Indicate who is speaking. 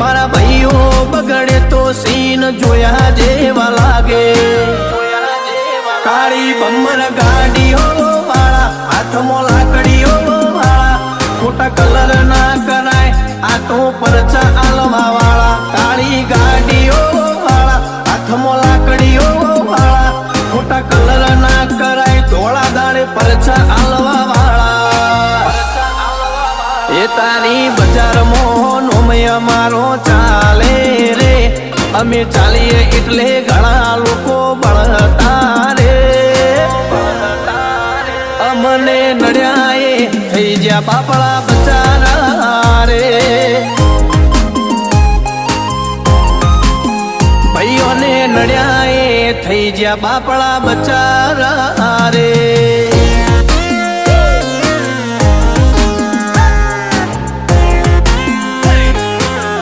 Speaker 1: મારા ભાઈઓ બગડે તો સીન જોયા જેવા લાગે કાળી બમ્મર ગાડીઓ વાળા હાથમાં લાકડીઓ વાળા ખોટા કલર ના કરાય આ તો પરચા આલવા વાળા કાળી ગાડીઓ વાળા હાથમાં લાકડીઓ વાળા ખોટા કલર ના કરાય ધોળા દાડે પરચા આલવા વાળા એ તારી બજારમાં નોમય મારો ચાલે રે અમે ચાલીએ એટલે ઘણા લોકો બળતા રે અમને નડ્યા એ થઈ જ્યાં બાપડા બચારા રે ભાઈઓને નડ્યા એ થઈ જ્યાં બાપડા બચારા રે